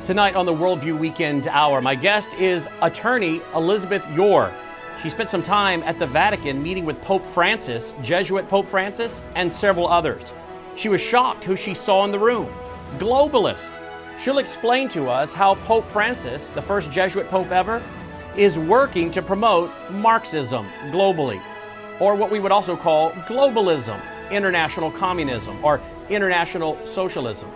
Tonight on the Worldview Weekend Hour, my guest is attorney Elizabeth Yore. She spent some time at the Vatican meeting with Pope Francis, Jesuit Pope Francis, and several others. She was shocked who she saw in the room. Globalist. She'll explain to us how Pope Francis, the first Jesuit Pope ever, is working to promote Marxism globally, or what we would also call globalism, international communism, or international socialism.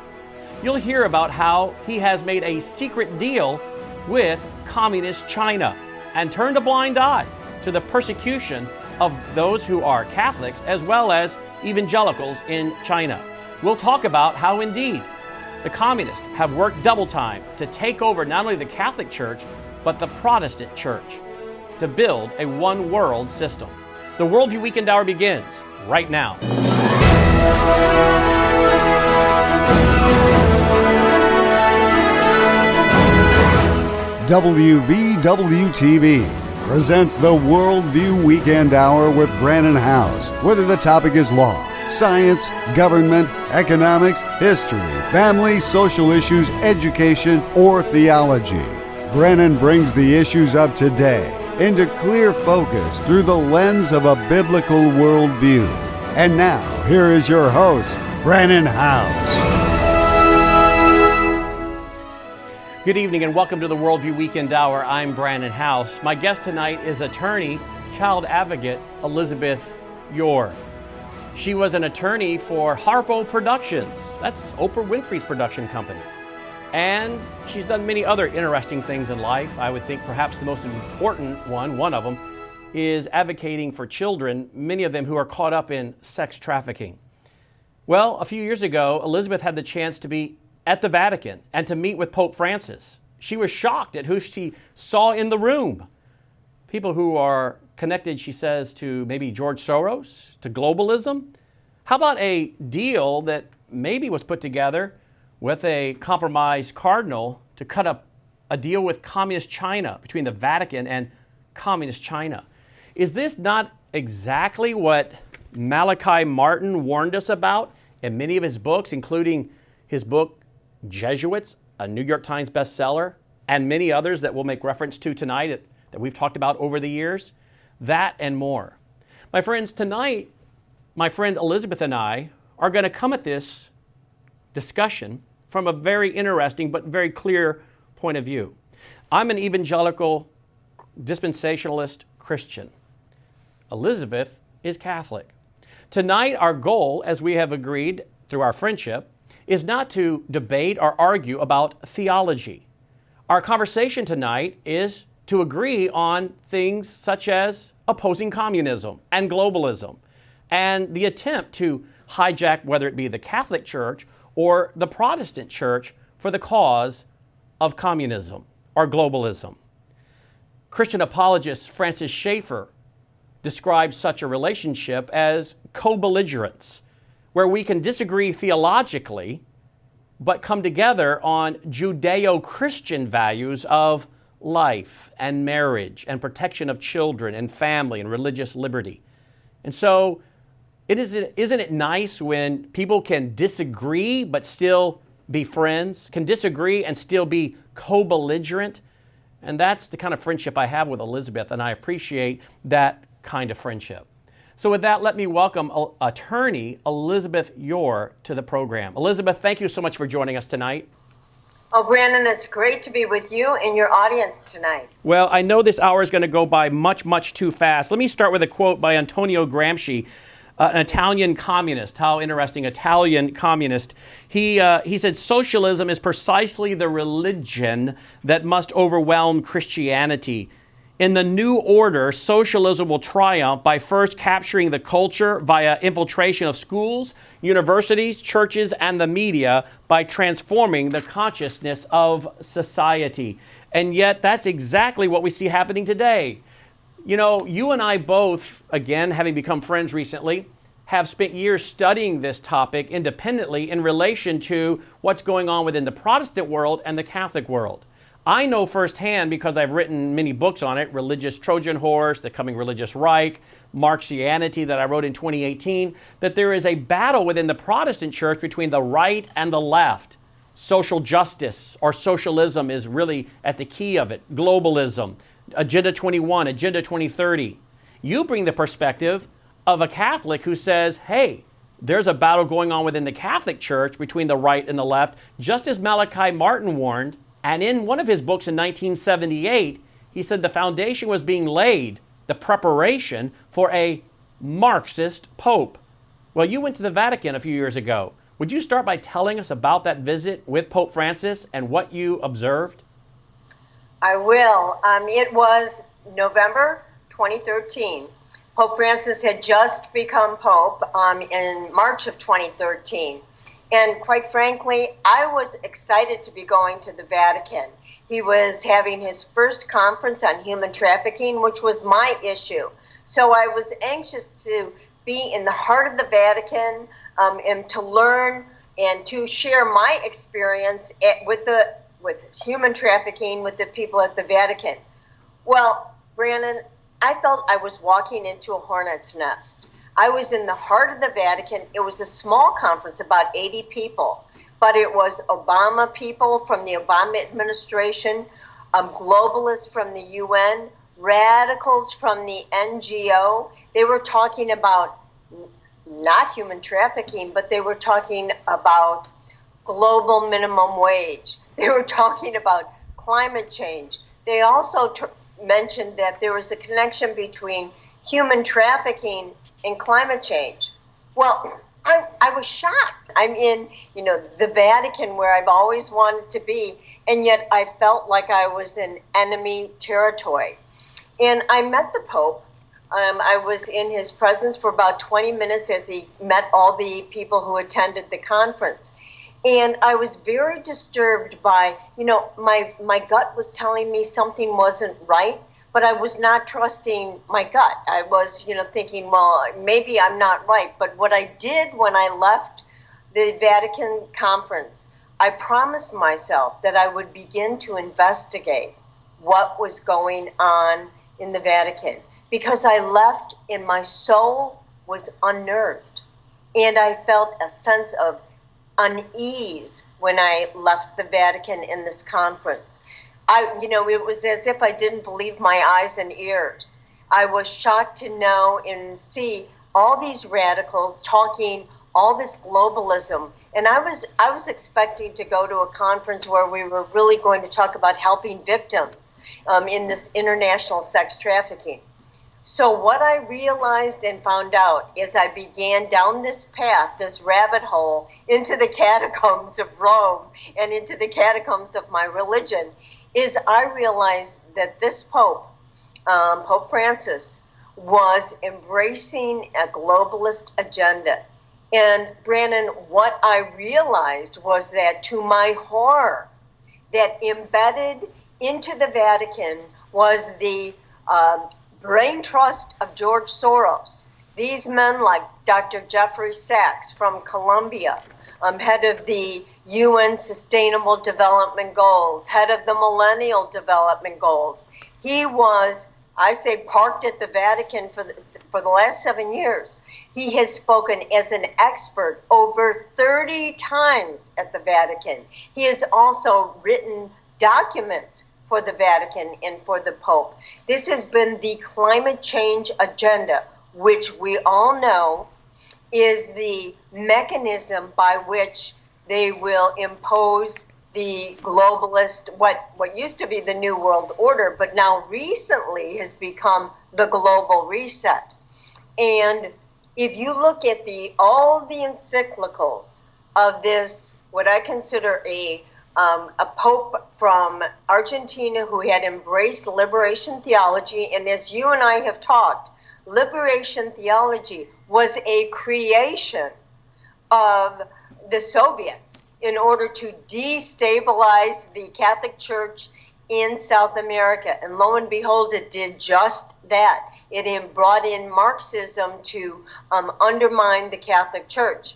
You'll hear about how he has made a secret deal with Communist China and turned a blind eye to the persecution of those who are Catholics as well as evangelicals in China. We'll talk about how indeed the communists have worked double time to take over not only the Catholic Church, but the Protestant Church to build a one world system. The Worldview Weekend Hour begins right now. WVW TV presents the Worldview Weekend Hour with Brannon Howse. Whether the topic is law, science, government, economics, history, family, social issues, education, or theology, Brannon brings the issues of today into clear focus through the lens of a biblical worldview. And now, here is your host, Brannon Howse. Good evening and welcome to the Worldview Weekend Hour. I'm Brannon Howse. My guest tonight is attorney, child advocate Elizabeth Yore. She was an attorney for Harpo Productions. That's Oprah Winfrey's production company. And she's done many other interesting things in life. I would think perhaps the most important one of them, is advocating for children, many of them who are caught up in sex trafficking. Well, a few years ago, Elizabeth had the chance to be at the Vatican and to meet with Pope Francis. She was shocked at who she saw in the room. People who are connected, she says, to maybe George Soros, to globalism. How about a deal that maybe was put together with a compromised cardinal to cut up a deal with Communist China, between the Vatican and Communist China? Is this not exactly what Malachi Martin warned us about in many of his books, including his book, Jesuits, a New York Times bestseller, and many others that we'll make reference to tonight that we've talked about over the years? That and more. My friends, tonight, my friend Elizabeth and I are going to come at this discussion from a very interesting but very clear point of view. I'm an evangelical dispensationalist Christian. Elizabeth is Catholic. Tonight, our goal, as we have agreed through our friendship, is not to debate or argue about theology. Our conversation tonight is to agree on things such as opposing communism and globalism and the attempt to hijack whether it be the Catholic Church or the Protestant Church for the cause of communism or globalism. Christian apologist Francis Schaeffer describes such a relationship as co-belligerence, where we can disagree theologically, but come together on Judeo-Christian values of life and marriage and protection of children and family and religious liberty. And so, isn't it nice when people can disagree but still be friends, can disagree and still be co-belligerent? And that's the kind of friendship I have with Elizabeth, and I appreciate that kind of friendship. So with that, let me welcome attorney Elizabeth Yore to the program. Elizabeth, thank you so much for joining us tonight. Oh, Brandon, it's great to be with you and your audience tonight. Well, I know this hour is going to go by much, much too fast. Let me start with a quote by Antonio Gramsci, an Italian communist. How interesting, Italian communist. He said, socialism is precisely the religion that must overwhelm Christianity. In the new order, socialism will triumph by first capturing the culture via infiltration of schools, universities, churches, and the media by transforming the consciousness of society. And yet, that's exactly what we see happening today. You know, you and I both, again, having become friends recently, have spent years studying this topic independently in relation to what's going on within the Protestant world and the Catholic world. I know firsthand, because I've written many books on it, Religious Trojan Horse, The Coming Religious Reich, Marxianity that I wrote in 2018, that there is a battle within the Protestant church between the right and the left. social justice or socialism is really at the key of it. Globalism, Agenda 21, Agenda 2030. You bring the perspective of a Catholic who says, hey, there's a battle going on within the Catholic Church between the right and the left, just as Malachi Martin warned. And in one of his books in 1978, he said the foundation was being laid, the preparation for a Marxist pope. Well, you went to the Vatican a few years ago. Would you start by telling us about that visit with Pope Francis and what you observed? I will. It was November 2013. Pope Francis had just become Pope in March of 2013. And quite frankly, I was excited to be going to the Vatican. He was having his first conference on human trafficking, which was my issue. So I was anxious to be in the heart of the Vatican and to learn and to share my experience with human trafficking with the people at the Vatican. Well, Brandon, I felt I was walking into a hornet's nest. I was in the heart of the Vatican. It was a small conference, about 80 people, but it was Obama people from the Obama administration, globalists from the UN, radicals from the NGO. They were talking about not human trafficking, but they were talking about global minimum wage. They were talking about climate change. They also mentioned that there was a connection between human trafficking and climate change. Well, I was shocked. I'm in, the Vatican where I've always wanted to be, and yet I felt like I was in enemy territory. And I met the Pope. I was in his presence for about 20 minutes as he met all the people who attended the conference. And I was very disturbed by, my gut was telling me something wasn't right, but I was not trusting my gut. I was, thinking, well, maybe I'm not right. But what I did when I left the Vatican conference, I promised myself that I would begin to investigate what was going on in the Vatican, because I left and my soul was unnerved. And I felt a sense of unease when I left the Vatican in this conference. It was as if I didn't believe my eyes and ears. I was shocked to know and see all these radicals talking all this globalism. And I was expecting to go to a conference where we were really going to talk about helping victims in this international sex trafficking. So what I realized and found out as I began down this path, this rabbit hole, into the catacombs of Rome and into the catacombs of my religion, is I realized that this Pope, Pope Francis, was embracing a globalist agenda. And Brandon, what I realized was that, to my horror, that embedded into the Vatican was the brain trust of George Soros. These men like Dr. Jeffrey Sachs from Colombia, head of the UN Sustainable Development Goals, head of the Millennial Development Goals. He was, I say, parked at the Vatican for the last 7 years. He has spoken as an expert over 30 times at the Vatican. He has also written documents for the Vatican and for the Pope. This has been the climate change agenda, which we all know is the mechanism by which they will impose the globalist, what used to be the New World Order, but now recently has become the global reset. And if you look at all the encyclicals of this, what I consider a pope from Argentina who had embraced liberation theology, and as you and I have talked, liberation theology was a creation of the Soviets in order to destabilize the Catholic Church in South America. And lo and behold, it did just that. It brought in Marxism to undermine the Catholic Church.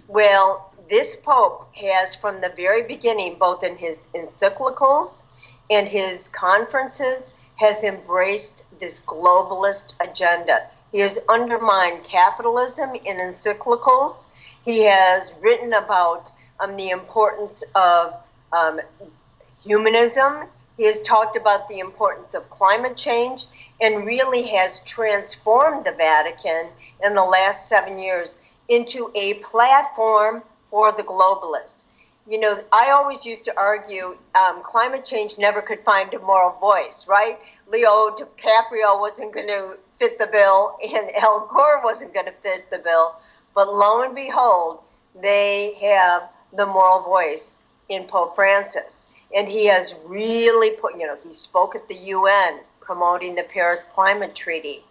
Well, this Pope has, from the very beginning, both in his encyclicals and his conferences, has embraced this globalist agenda. He has undermined capitalism in encyclicals. He has written about the importance of humanism. He has talked about the importance of climate change and really has transformed the Vatican in the last 7 years into a platform for the globalists. You know, I always used to argue climate change never could find a moral voice, right? Leo DiCaprio wasn't going to fit the bill and Al Gore wasn't going to fit the bill. But lo and behold, they have the moral voice in Pope Francis. And he has really put, you know, he spoke at the UN promoting the Paris Climate Treaty.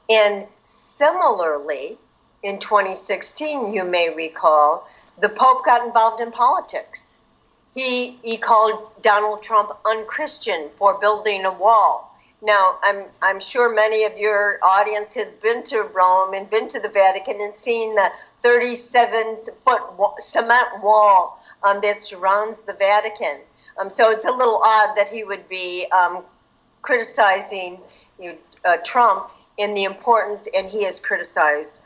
And similarly, in 2016, you may recall, the Pope got involved in politics. He called Donald Trump unchristian for building a wall. Now, I'm sure many of your audience has been to Rome and been to the Vatican and seen the 37-foot cement wall that surrounds the Vatican. So it's a little odd that he would be criticizing Trump in the importance, and he has criticized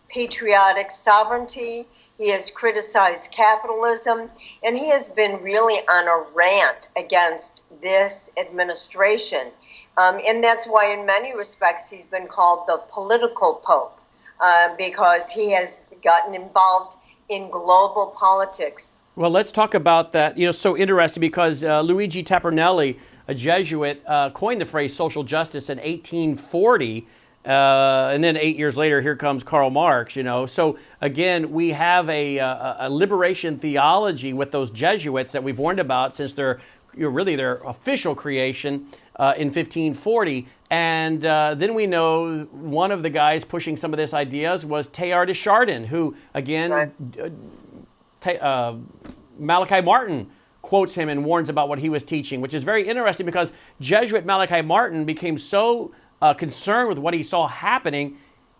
patriotic sovereignty. He has criticized capitalism, and he has been really on a rant against this administration. And that's why, in many respects, he's been called the political pope, because he has gotten involved in global politics. Well, let's talk about that. You know, so interesting because Luigi Tapernelli, a Jesuit, coined the phrase social justice in 1840. And then 8 years later, here comes Karl Marx, you know. So, again, we have a liberation theology with those Jesuits that we've warned about since their official creation in 1540. And then we know one of the guys pushing some of these ideas was Teilhard de Chardin, who, again, right. Malachi Martin quotes him and warns about what he was teaching, which is very interesting because Jesuit Malachi Martin became so concerned with what he saw happening,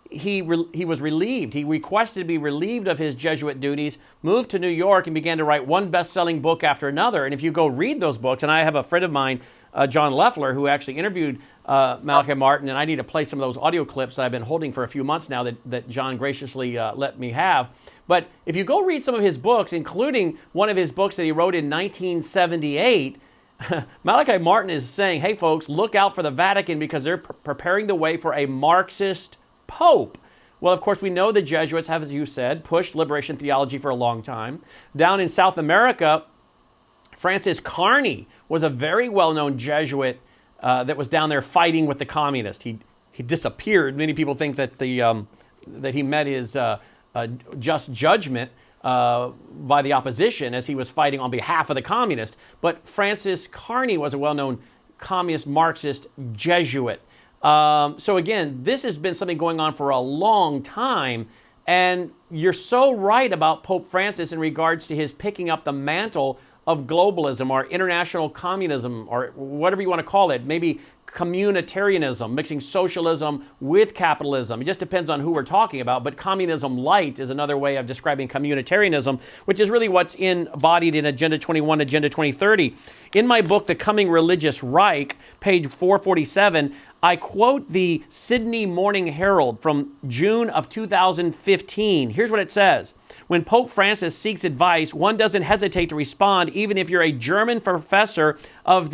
he was relieved. He requested to be relieved of his Jesuit duties, moved to New York, and began to write one best-selling book after another. And if you go read those books, and I have a friend of mine, John Leffler, who actually interviewed Malachi Martin, and I need to play some of those audio clips that I've been holding for a few months now that John graciously let me have. But if you go read some of his books, including one of his books that he wrote in 1978, Malachi Martin is saying, hey, folks, look out for the Vatican because they're preparing the way for a Marxist pope. Well, of course, we know the Jesuits have, as you said, pushed liberation theology for a long time. Down in South America, Francis Carney was a very well-known Jesuit that was down there fighting with the communists. He disappeared. Many people think that that he met his just judgment by the opposition as he was fighting on behalf of the communists. But Francis Carney was a well-known communist Marxist Jesuit. So again, this has been something going on for a long time. And you're so right about Pope Francis in regards to his picking up the mantle of globalism or international communism or whatever you want to call it, maybe communitarianism, mixing socialism with capitalism. It just depends on who we're talking about, but communism light is another way of describing communitarianism, which is really what's embodied in Agenda 21, Agenda 2030. In my book, The Coming Religious Reich, page 447, I quote the Sydney Morning Herald from June of 2015. Here's what it says. When Pope Francis seeks advice, one doesn't hesitate to respond, even if you're a German professor of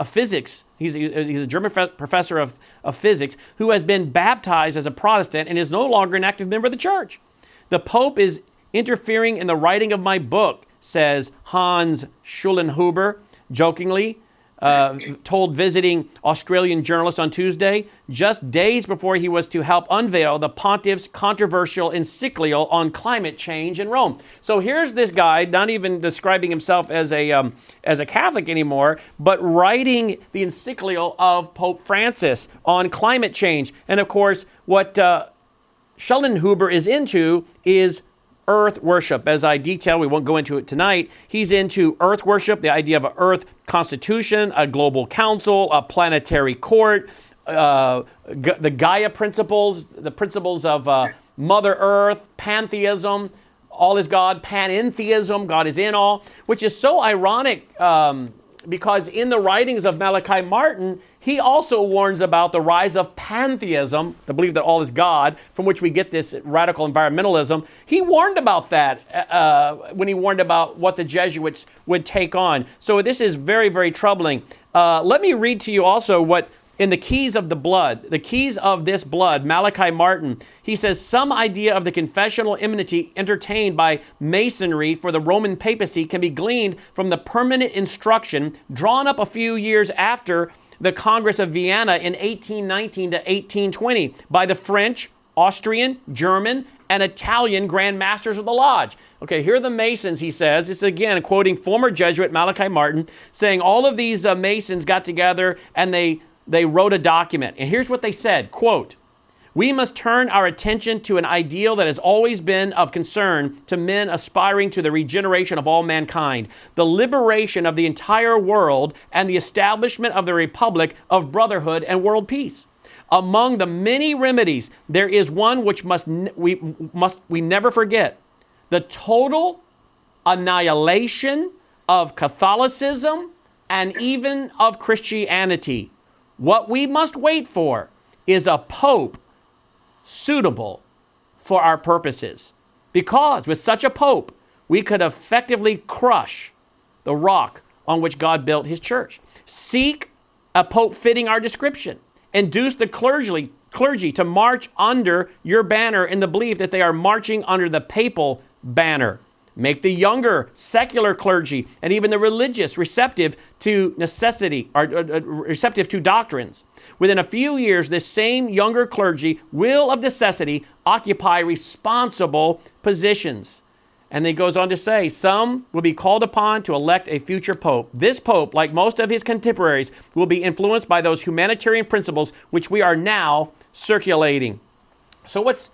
physics. He's a German professor of physics who has been baptized as a Protestant and is no longer an active member of the church. The Pope is interfering in the writing of my book, says Hans Schulenhuber, jokingly, told visiting Australian journalist on Tuesday, just days before he was to help unveil the pontiff's controversial encyclical on climate change in Rome. So here's this guy, not even describing himself as a Catholic anymore, but writing the encyclical of Pope Francis on climate change. And of course, what Schulenhuber is into is earth worship. As I detail, we won't go into it tonight. He's into earth worship, the idea of an earth constitution, a global council, a planetary court, the Gaia principles, the principles of Mother Earth, pantheism, all is God, panentheism, God is in all, which is so ironic because in the writings of Malachi Martin, he also warns about the rise of pantheism, the belief that all is God, from which we get this radical environmentalism. He warned about that when he warned about what the Jesuits would take on. So this is very, very troubling. Let me read to you also what in the Keys of the Blood, the Keys of this Blood, Malachi Martin, he says, some idea of the confessional enmity entertained by Masonry for the Roman papacy can be gleaned from the permanent instruction drawn up a few years after the Congress of Vienna in 1819 to 1820 by the French, Austrian, German, and Italian Grand Masters of the Lodge. Okay, here are the Masons, he says. It's again quoting former Jesuit Malachi Martin, saying all of these Masons got together and they wrote a document. And here's what they said, quote, we must turn our attention to an ideal that has always been of concern to men aspiring to the regeneration of all mankind, the liberation of the entire world, and the establishment of the republic of brotherhood and world peace. Among the many remedies, there is one which we never forget: the total annihilation of Catholicism and even of Christianity. What we must wait for is a pope suitable for our purposes, because with such a pope, we could effectively crush the rock on which God built his church. Seek a pope fitting our description. Induce the clergy to march under your banner in the belief that they are marching under the papal banner. Make the younger secular clergy and even the religious receptive to necessity, or receptive to doctrines. Within a few years, this same younger clergy will of necessity occupy responsible positions. And then he goes on to say, some will be called upon to elect a future pope. This pope, like most of his contemporaries, will be influenced by those humanitarian principles which we are now circulating. So what's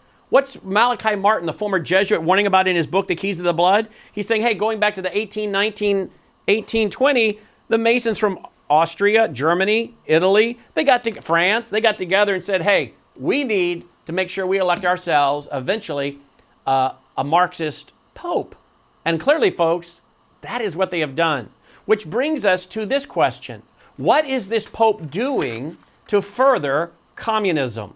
Malachi Martin, the former Jesuit, warning about in his book, The Keys of the Blood? He's saying, hey, going back to the 1819, 1820, the Masons from Austria, Germany, Italy, France, they got together and said, hey, we need to make sure we elect ourselves eventually a Marxist pope. And clearly, folks, that is what they have done. Which brings us to this question. What is this pope doing to further communism?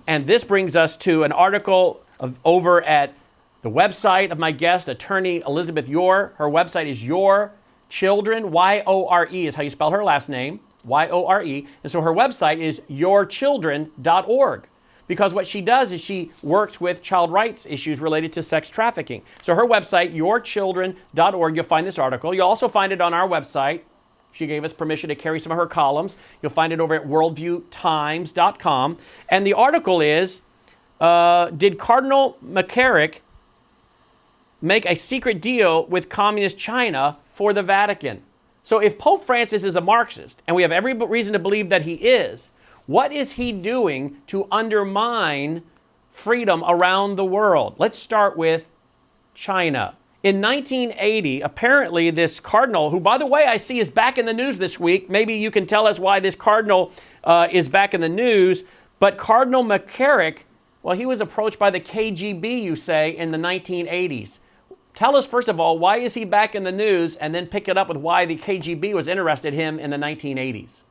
And this brings us to an article over at the website of my guest, attorney Elizabeth Yore. Her website is Your Children, Y-O-R-E is how you spell her last name, Y-O-R-E. And so her website is yourchildren.org. Because what she does is she works with child rights issues related to sex trafficking. So her website, yourchildren.org, you'll find this article. You'll also find it on our website. She gave us permission to carry some of her columns. You'll find it over at worldviewtimes.com. And the article is, did Cardinal McCarrick make a secret deal with communist China for the Vatican? So if Pope Francis is a Marxist, and we have every reason to believe that he is, what is he doing to undermine freedom around the world? Let's start with China. In 1980, apparently this cardinal, who, by the way, I see is back in the news this week. Maybe you can tell us why this cardinal is back in the news. But Cardinal McCarrick, well, he was approached by the KGB, you say, in the 1980s. Tell us, first of all, why is he back in the news? And then pick it up with why the KGB was interested in him in the 1980s.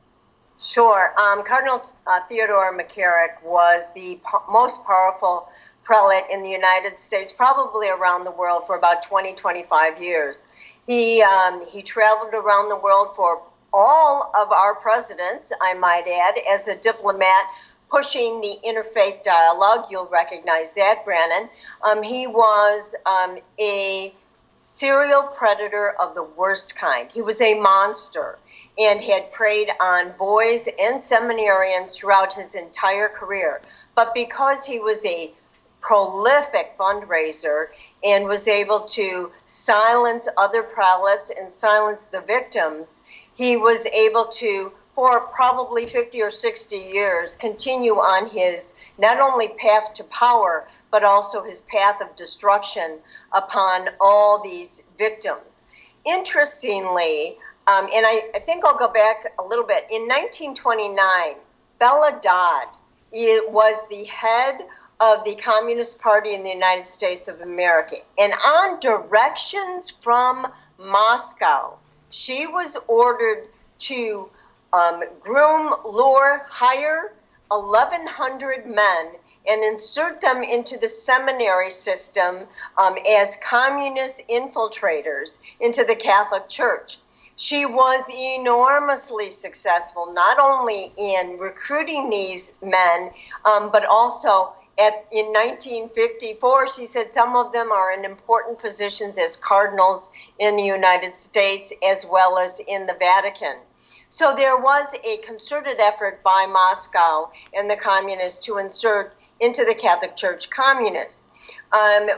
Sure. Cardinal Theodore McCarrick was the most powerful prelate in the United States, probably around the world, for about 20-25 years. He traveled around the world for all of our presidents, I might add, as a diplomat, pushing the interfaith dialogue. You'll recognize that, Brannon. He was a serial predator of the worst kind. He was a monster and had preyed on boys and seminarians throughout his entire career. But because he was a prolific fundraiser and was able to silence other prelates and silence the victims, he was able to, for probably 50 or 60 years, continue on his not only path to power, but also his path of destruction upon all these victims. Interestingly, and I think I'll go back a little bit. In 1929, Bella Dodd was the head of the Communist Party in the United States of America. And on directions from Moscow, she was ordered to groom, lure, hire 1,100 men and insert them into the seminary system as communist infiltrators into the Catholic Church. She was enormously successful, not only in recruiting these men, but also in 1954, she said some of them are in important positions as cardinals in the United States as well as in the Vatican. So there was a concerted effort by Moscow and the communists to insert into the Catholic Church communists.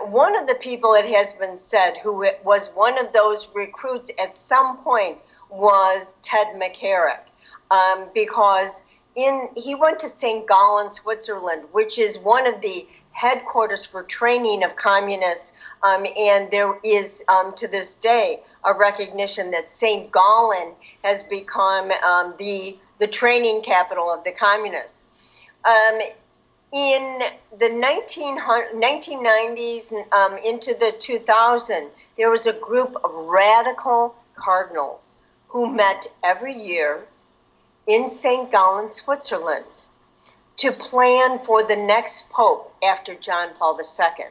One of the people, it has been said, who was one of those recruits at some point was Ted McCarrick, because he went to St. Gallen, Switzerland, which is one of the headquarters for training of communists, and there is, to this day, a recognition that St. Gallen has become the training capital of the communists. In the 1990s into the 2000s, there was a group of radical cardinals who met every year in St. Gallen, Switzerland, to plan for the next pope after John Paul II.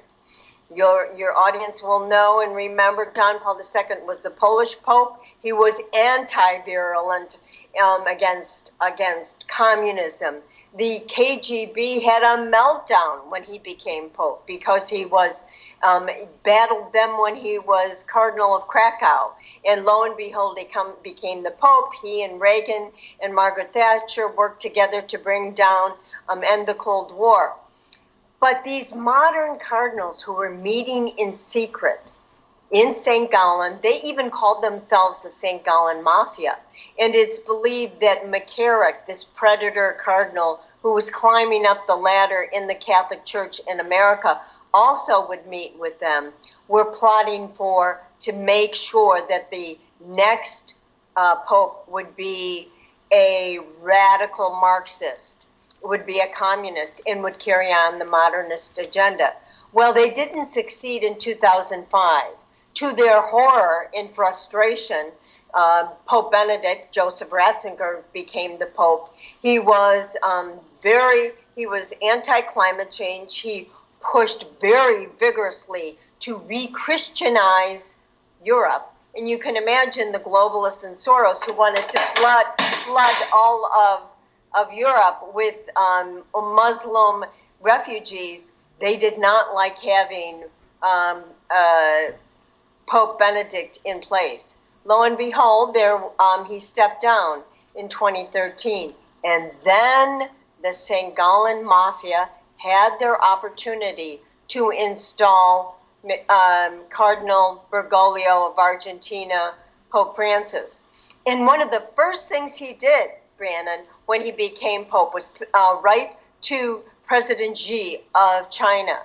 Your audience will know and remember John Paul II was the Polish pope. He was anti-virulent against communism. The KGB had a meltdown when he became pope because he was battled them when he was Cardinal of Krakow. And lo and behold, he became the Pope. He and Reagan and Margaret Thatcher worked together to bring down, end the Cold War. But these modern cardinals who were meeting in secret in St. Gallen, they even called themselves the St. Gallen Mafia. And it's believed that McCarrick, this predator cardinal who was climbing up the ladder in the Catholic Church in America, also would meet with them. We're plotting to make sure that the next pope would be a radical Marxist, would be a communist, and would carry on the modernist agenda. Well, they didn't succeed in 2005. To their horror and frustration, Pope Benedict, Joseph Ratzinger, became the pope. He was he was anti-climate change. He pushed very vigorously to re-Christianize Europe. And you can imagine the globalists and Soros who wanted to flood all of Europe with Muslim refugees. They did not like having Pope Benedict in place. Lo and behold, he stepped down in 2013. And then the St. Gallen Mafia had their opportunity to install Cardinal Bergoglio of Argentina, Pope Francis. And one of the first things he did, Brandon, when he became Pope was write to President Xi of China.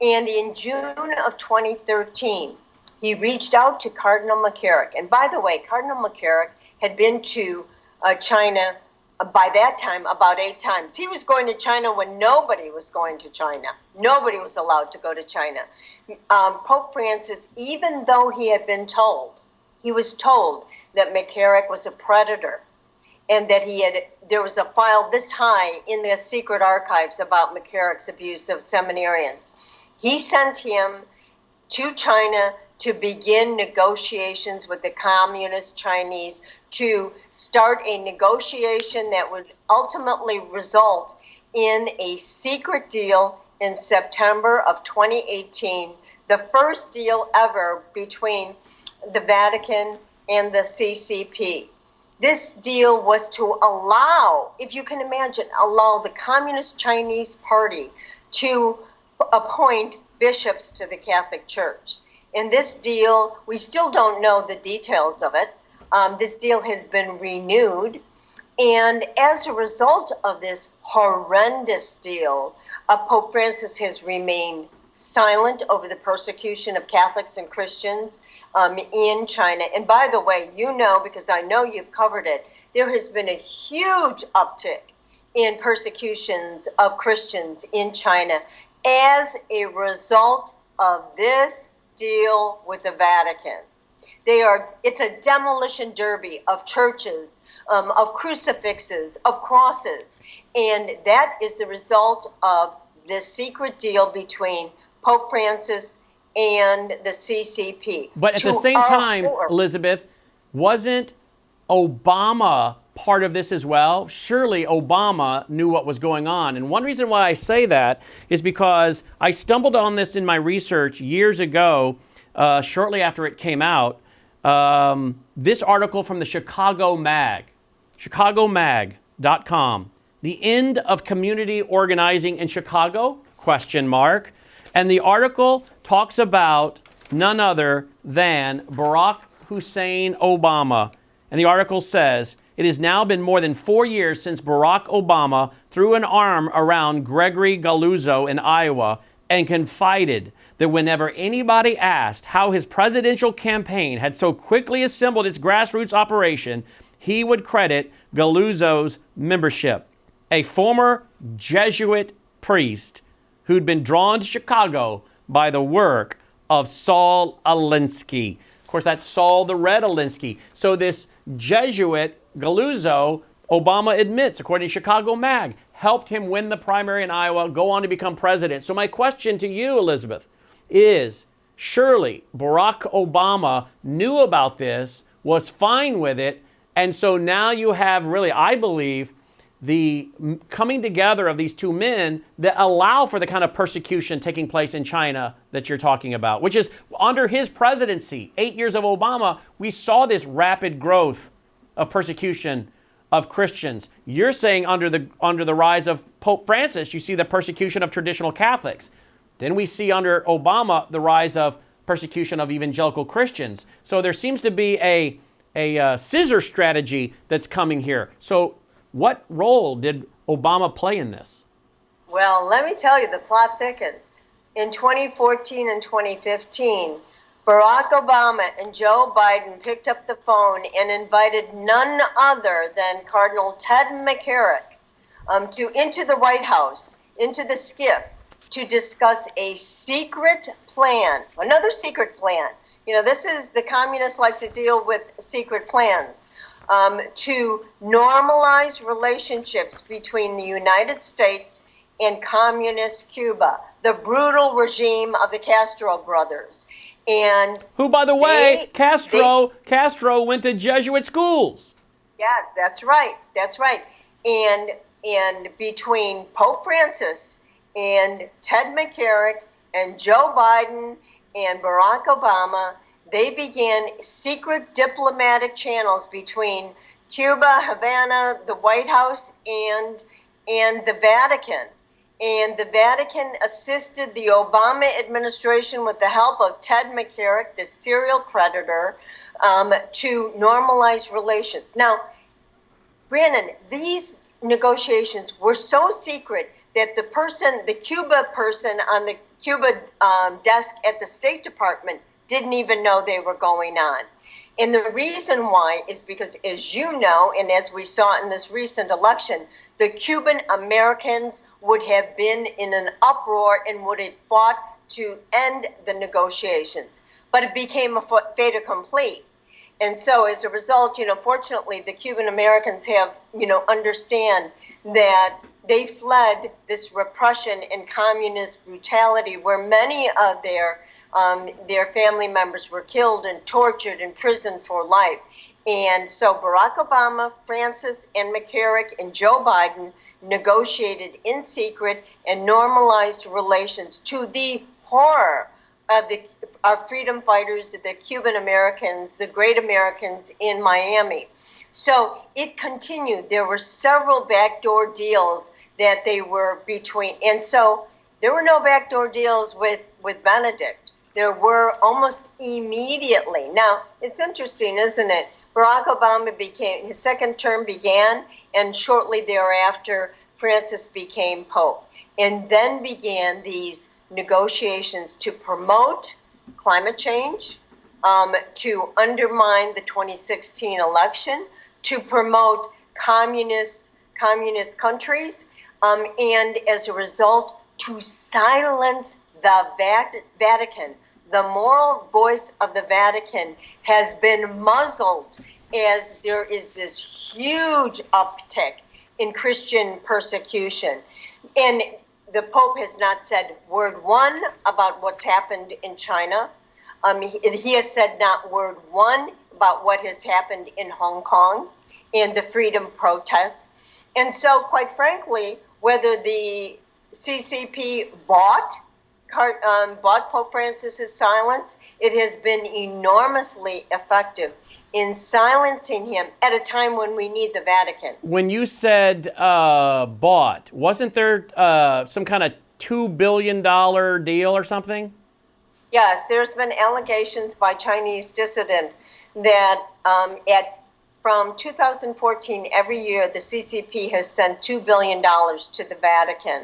And in June of 2013, he reached out to Cardinal McCarrick. And by the way, Cardinal McCarrick had been to China by that time about 8 times. He was going to China when nobody was going to China. Nobody was allowed to go to China. Pope Francis, even though he was told that McCarrick was a predator and that there was a file this high in the secret archives about McCarrick's abuse of seminarians. He sent him to China to begin negotiations with the communist Chinese to start a negotiation that would ultimately result in a secret deal in September of 2018, the first deal ever between the Vatican and the CCP. This deal was to allow, if you can imagine, allow the Communist Chinese Party to appoint bishops to the Catholic Church. And this deal, we still don't know the details of it. This deal has been renewed. And as a result of this horrendous deal, Pope Francis has remained silent over the persecution of Catholics and Christians in China. And by the way, you know, because I know you've covered it, there has been a huge uptick in persecutions of Christians in China as a result of this deal with the Vatican. It's a demolition derby of churches, of crucifixes, of crosses. And that is the result of this secret deal between Pope Francis and the CCP. But at the same time, Elizabeth, wasn't Obama part of this as well? Surely Obama knew what was going on. And one reason why I say that is because I stumbled on this in my research years ago, shortly after it came out. This article from the ChicagoMag.com, the end of community organizing in Chicago, ? And the article talks about none other than Barack Hussein Obama. And the article says, it has now been more than 4 years since Barack Obama threw an arm around Gregory Galuzzo in Iowa and confided that whenever anybody asked how his presidential campaign had so quickly assembled its grassroots operation, he would credit Galuzzo's membership, a former Jesuit priest who'd been drawn to Chicago by the work of Saul Alinsky. Of course, that's Saul the Red Alinsky. So this Jesuit, Galuzzo, Obama admits, according to Chicago Mag, helped him win the primary in Iowa, go on to become president. So my question to you, Elizabeth, is surely Barack Obama knew about this, was fine with it, and so now you have really, I believe, the coming together of these two men that allow for the kind of persecution taking place in China that you're talking about, which is under his presidency, 8 years of Obama, we saw this rapid growth of persecution of Christians. You're saying under the rise of Pope Francis, you see the persecution of traditional Catholics. Then we see under Obama the rise of persecution of evangelical Christians. So there seems to be a scissor strategy that's coming here. So what role did Obama play in this? Well, let me tell you, the plot thickens. In 2014 and 2015, Barack Obama and Joe Biden picked up the phone and invited none other than Cardinal Ted McCarrick into the White House, into the SCIF, to discuss a secret plan, another secret plan. You know, the communists like to deal with secret plans. To normalize relationships between the United States and communist Cuba, the brutal regime of the Castro brothers. And who, by the way, Castro went to Jesuit schools. Yes, that's right. That's right. And between Pope Francis and Ted McCarrick and Joe Biden and Barack Obama, they began secret diplomatic channels between Cuba, Havana, the White House, and the Vatican. And the Vatican assisted the Obama administration with the help of Ted McCarrick, the serial predator, to normalize relations. Now, Brandon, these negotiations were so secret that the Cuba person on the Cuba desk at the State Department didn't even know they were going on. And the reason why is because, as you know, and as we saw in this recent election, the Cuban Americans would have been in an uproar and would have fought to end the negotiations. But it became a fait accompli. And so as a result, fortunately, the Cuban Americans have, understand that they fled this repression and communist brutality where many of their family members were killed and tortured and imprisoned for life. And so Barack Obama, Francis, and McCarrick and Joe Biden negotiated in secret and normalized relations to the horror of our freedom fighters, the Cuban Americans, the great Americans in Miami. So it continued. There were several backdoor deals that they were between. And so there were no backdoor deals with Benedict. There were almost immediately. Now, it's interesting, isn't it? Barack Obama his second term began, and shortly thereafter, Francis became Pope. And then began these negotiations to promote climate change, to undermine the 2016 election, to promote communist countries, and as a result, to silence the Vatican, the moral voice of the Vatican has been muzzled as there is this huge uptick in Christian persecution. And the Pope has not said word one about what's happened in China. He has said not word one about what has happened in Hong Kong and the freedom protests. And so, quite frankly, whether the CCP bought Pope Francis's silence, it has been enormously effective in silencing him at a time when we need the Vatican. When you said bought, wasn't there some kind of $2 billion deal or something? Yes, there's been allegations by Chinese dissident that from 2014, every year the CCP has sent $2 billion to the Vatican.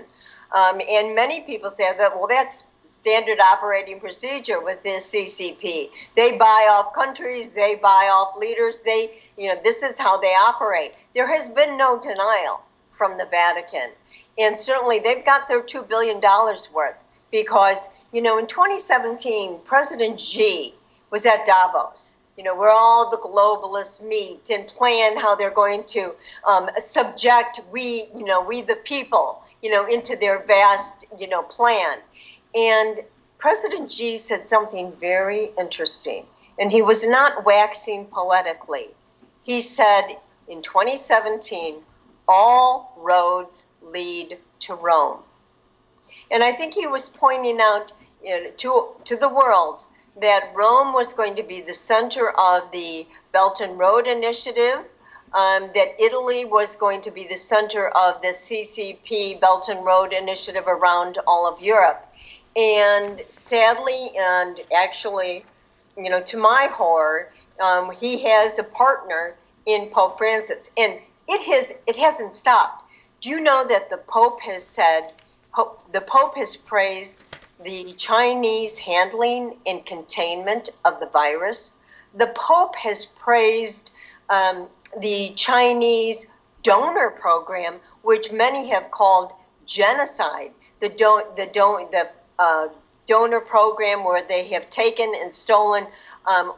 And many people say that, well, that's standard operating procedure with the CCP. They buy off countries, they buy off leaders, this is how they operate. There has been no denial from the Vatican. And certainly they've got their $2 billion worth because, in 2017, President Xi was at Davos, where all the globalists meet and plan how they're going to subject we the people, into their vast, plan. And President Xi said something very interesting, and he was not waxing poetically. He said in 2017, all roads lead to Rome. And I think he was pointing out to the world that Rome was going to be the center of the Belt and Road Initiative, that Italy was going to be the center of the CCP Belt and Road Initiative around all of Europe. And sadly, and actually, to my horror, he has a partner in Pope Francis. And it hasn't stopped. Do you know that the Pope has praised the Chinese handling and containment of the virus? The Pope has praised the Chinese donor program, which many have called genocide. The donor program where they have taken and stolen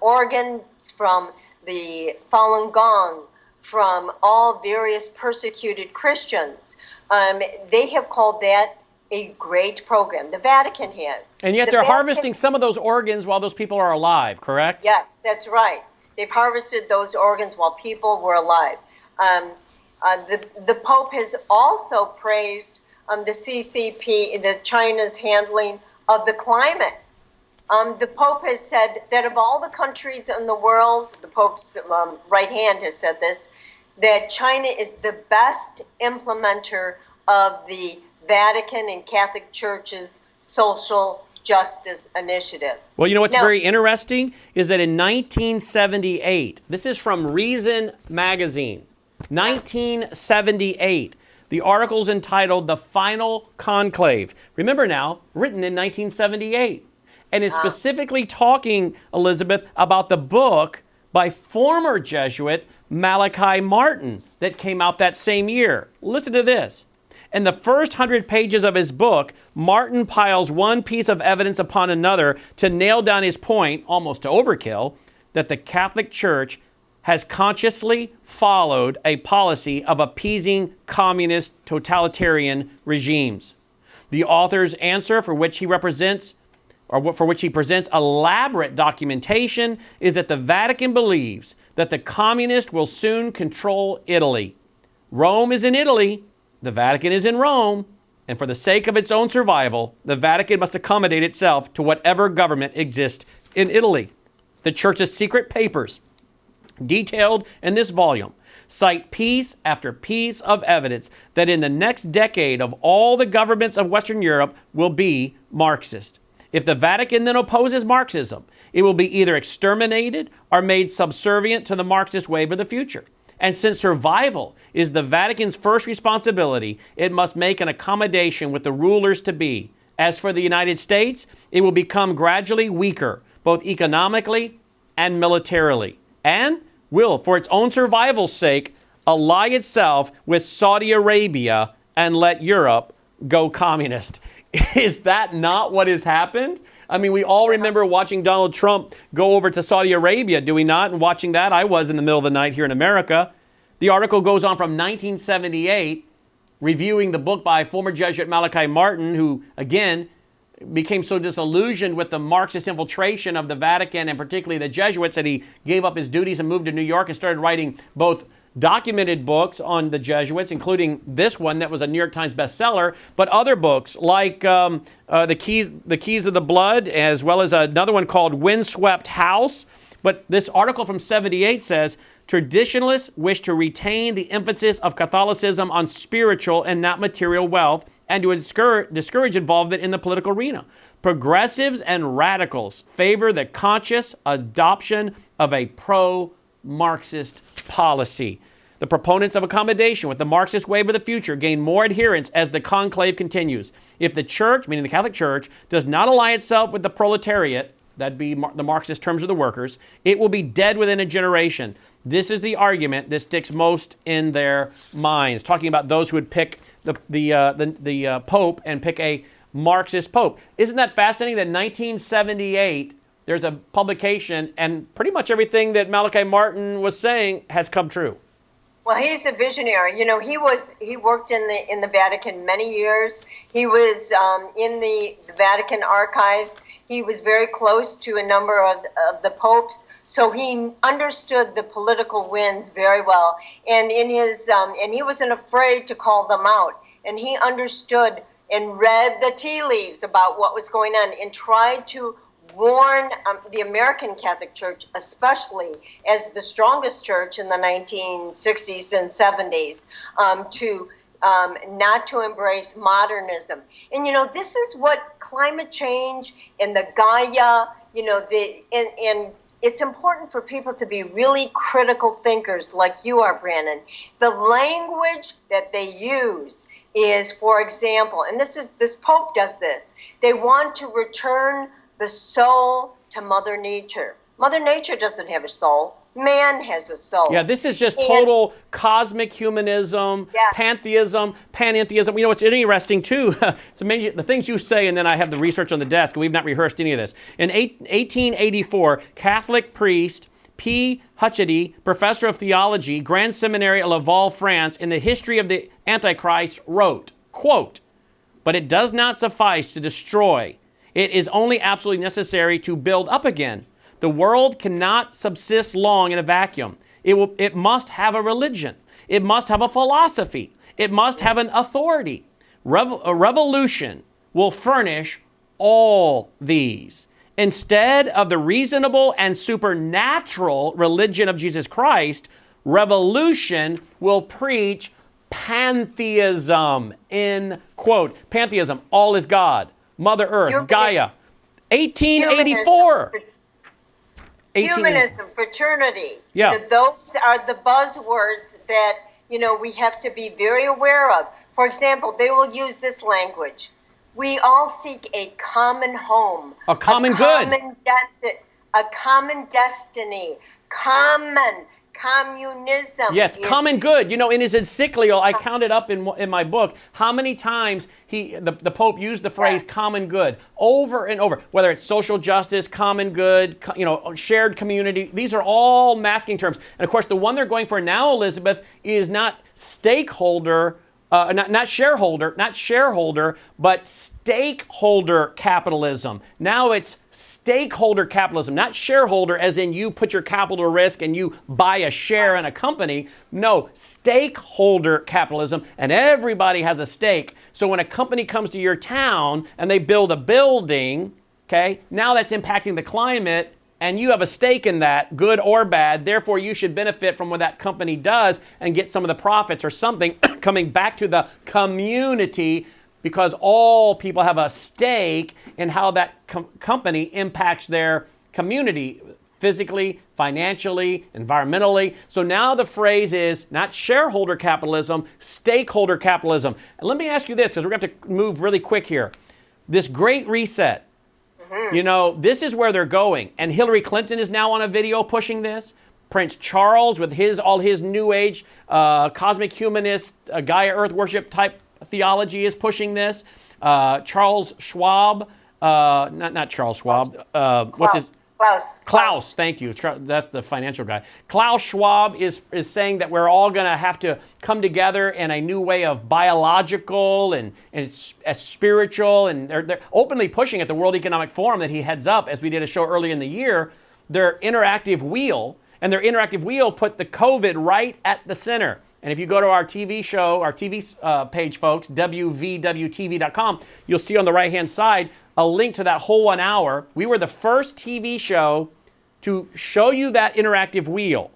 organs from the Falun Gong, from all various persecuted Christians. They have called that a great program. The Vatican has. And yet they're harvesting some of those organs while those people are alive, correct? Yeah, that's right. They've harvested those organs while people were alive. The Pope has also praised the CCP, the China's handling of the climate. The Pope has said that of all the countries in the world, the Pope's right hand has said this, that China is the best implementer of the Vatican and Catholic Church's social justice initiative. Well, what's very interesting is that in 1978, this is from Reason magazine, 1978, the article's entitled The Final Conclave. Remember now, written in 1978. And it's specifically talking, Elizabeth, about the book by former Jesuit Malachi Martin that came out that same year. Listen to this. In the first 100 pages of his book, Martin piles one piece of evidence upon another to nail down his point, almost to overkill, that the Catholic Church has consciously followed a policy of appeasing communist totalitarian regimes. The author's answer, for which he presents elaborate documentation, is that the Vatican believes that the communists will soon control Italy. Rome is in Italy, the Vatican is in Rome, and for the sake of its own survival, the Vatican must accommodate itself to whatever government exists in Italy. The Church's secret papers, detailed in this volume, cite piece after piece of evidence that in the next decade of all the governments of Western Europe will be Marxist. If the Vatican then opposes Marxism, it will be either exterminated or made subservient to the Marxist wave of the future. And since survival is the Vatican's first responsibility, it must make an accommodation with the rulers to be. As for the United States, it will become gradually weaker, both economically and militarily, and will, for its own survival's sake, ally itself with Saudi Arabia and let Europe go communist. Is that not what has happened? I mean, we all remember watching Donald Trump go over to Saudi Arabia, do we not? And watching that, I was in the middle of the night here in America. The article goes on from 1978, reviewing the book by former Jesuit Malachi Martin, who, again, became so disillusioned with the Marxist infiltration of the Vatican and particularly the Jesuits that he gave up his duties and moved to New York and started writing both documented books on the Jesuits, including this one that was a New York Times bestseller, but other books like the Keys of the Blood, as well as another one called Windswept House. But this article from 78 says, traditionalists wish to retain the emphasis of Catholicism on spiritual and not material wealth, and to discourage involvement in the political arena. Progressives and radicals favor the conscious adoption of a pro-Marxist policy. The proponents of accommodation with the Marxist wave of the future gain more adherents as the conclave continues. If the church, meaning the Catholic Church, does not ally itself with the proletariat, that'd be the Marxist terms of the workers, it will be dead within a generation. This is the argument that sticks most in their minds, talking about those who would pick the Pope and pick a Marxist Pope. Isn't that fascinating that 1978, there's a publication and pretty much everything that Malachi Martin was saying has come true? Well, he's a visionary. You know, he worked in the Vatican many years. He was in the Vatican archives. He was very close to a number of the popes, so he understood the political winds very well. And in his and he wasn't afraid to call them out. And he understood and read the tea leaves about what was going on and tried to warn the American Catholic Church, especially as the strongest church in the 1960s and 70s, to not to embrace modernism. And, you know, this is what climate change and the Gaia, you know, and it's important for people to be really critical thinkers like you are, Brandon. The language that they use is, for example, and this Pope does this, they want to return the soul to Mother Nature. Mother Nature doesn't have a soul. Man has a soul. Yeah, this is just total cosmic humanism, pantheism, panentheism. You know, what's interesting, too, it's amazing, the things you say, and then I have the research on the desk, and we've not rehearsed any of this. In 1884, Catholic priest P. Hutchety, professor of theology, Grand Seminary at Laval, France, in the history of the Antichrist, wrote, quote, "But it does not suffice to destroy. It is only absolutely necessary to build up again. The world cannot subsist long in a vacuum. It must have a religion. It must have a philosophy. It must have an authority. A revolution will furnish all these. Instead of the reasonable and supernatural religion of Jesus Christ, revolution will preach pantheism," end quote. Pantheism, all is God. Mother Earth, Gaia. 1884. Humanism, fraternity. Yeah. You know, those are the buzzwords that, you know, we have to be very aware of. For example, they will use this language. We all seek a common home. A common good. A common destiny. Communism. Yes, common good. You know, in his encyclical, I counted up in my book how many times the Pope used the phrase common good over and over, whether it's social justice, common good, you know, shared community. These are all masking terms. And of course, the one they're going for now, Elizabeth, is not stakeholder, not shareholder, but stakeholder capitalism. Now it's stakeholder capitalism, not shareholder as in you put your capital to risk and you buy a share in a company. No, stakeholder capitalism, and everybody has a stake. So when a company comes to your town and they build a building, okay, now that's impacting the climate and you have a stake in that, good or bad. Therefore, you should benefit from what that company does and get some of the profits or something coming back to the community, because all people have a stake in how that company impacts their community, physically, financially, environmentally. So now the phrase is not shareholder capitalism, stakeholder capitalism. And let me ask you this, because we're going to have to move really quick here. This Great Reset, you know, this is where they're going. And Hillary Clinton is now on a video pushing this. Prince Charles with all his New Age, cosmic humanist, Gaia Earth worship type theology is pushing this. Charles Schwab not Charles Schwab. What's his? Klaus, thank you. That's the financial guy. Klaus Schwab is saying that we're all going to have to come together in a new way of biological and spiritual, and they're openly pushing at the World Economic Forum that he heads up, as we did a show early in the year, their interactive wheel, and their interactive wheel put the COVID right at the center. And if you go to our TV show, our TV page, folks, WVWTV.com, you'll see on the right-hand side a link to that whole 1 hour. We were the first TV show to show you that interactive wheel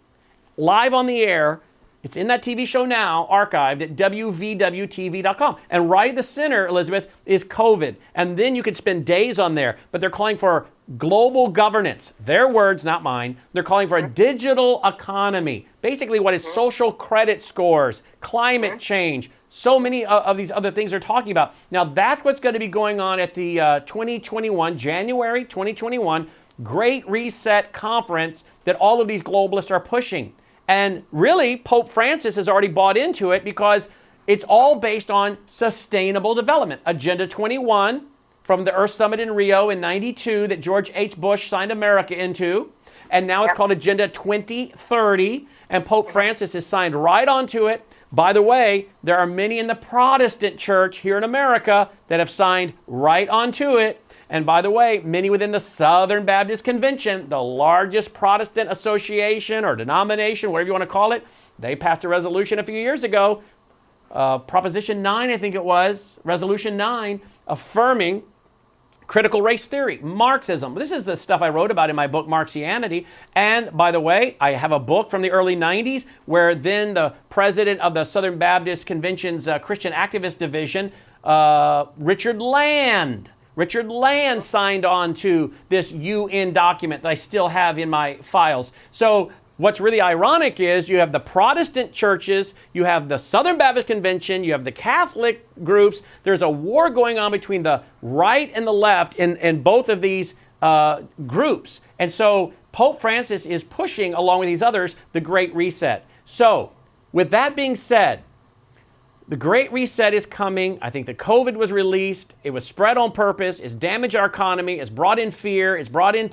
live on the air. It's in that TV show now, archived at WVWTV.com. And right at the center, Elizabeth, is COVID. And then you could spend days on there. But they're calling for global governance. Their words, not mine. They're calling for a digital economy. Basically, what is social credit scores, climate change, so many of these other things they're talking about. Now, that's what's going to be going on at the January 2021 Great Reset Conference that all of these globalists are pushing. And really, Pope Francis has already bought into it because it's all based on sustainable development. Agenda 21 from the Earth Summit in Rio in '92 that George H. Bush signed America into. And now it's called Agenda 2030. And Pope Francis has signed right onto it. By the way, there are many in the Protestant church here in America that have signed right onto it. And by the way, many within the Southern Baptist Convention, the largest Protestant association or denomination, whatever you want to call it, they passed a resolution a few years ago, Proposition 9, I think it was, Resolution 9, affirming critical race theory, Marxism. This is the stuff I wrote about in my book, Marxianity. And by the way, I have a book from the early 90s where then the president of the Southern Baptist Convention's Christian Activist Division, Richard Land signed on to this UN document that I still have in my files. So what's really ironic is you have the Protestant churches, you have the Southern Baptist Convention, you have the Catholic groups. There's a war going on between the right and the left in both of these groups. And so Pope Francis is pushing, along with these others, the Great Reset. So with that being said, the Great Reset is coming. I think the COVID was released. It was spread on purpose. It's damaged our economy. It's brought in fear. It's brought in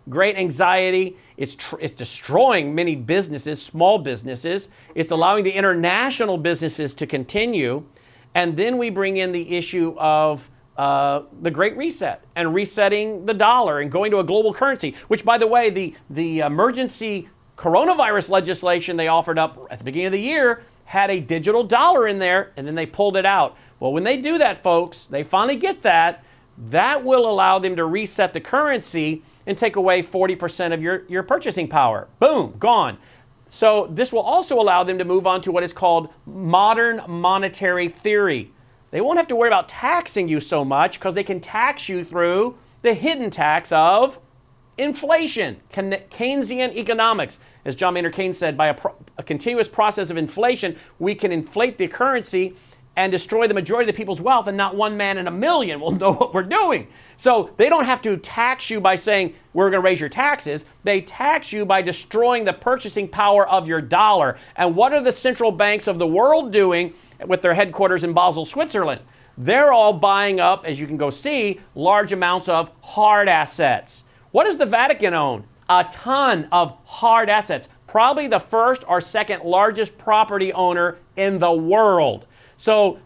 great anxiety. It's destroying many businesses, small businesses. It's allowing the international businesses to continue. And then we bring in the issue of the Great Reset and resetting the dollar and going to a global currency, which, by the way, the emergency coronavirus legislation they offered up at the beginning of the year had a digital dollar in there, and then they pulled it out. Well, when they do that, folks, they finally get that, that will allow them to reset the currency and take away 40% of your purchasing power. Boom, gone. So this will also allow them to move on to what is called modern monetary theory. They won't have to worry about taxing you so much because they can tax you through the hidden tax of inflation, Keynesian economics. As John Maynard Keynes said, by a continuous process of inflation, we can inflate the currency and destroy the majority of the people's wealth, and not one man in a million will know what we're doing. So they don't have to tax you by saying, we're going to raise your taxes. They tax you by destroying the purchasing power of your dollar. And what are the central banks of the world doing with their headquarters in Basel, Switzerland? They're all buying up, as you can go see, large amounts of hard assets. What does the Vatican own? A ton of hard assets. Probably the first or second largest property owner in the world. So,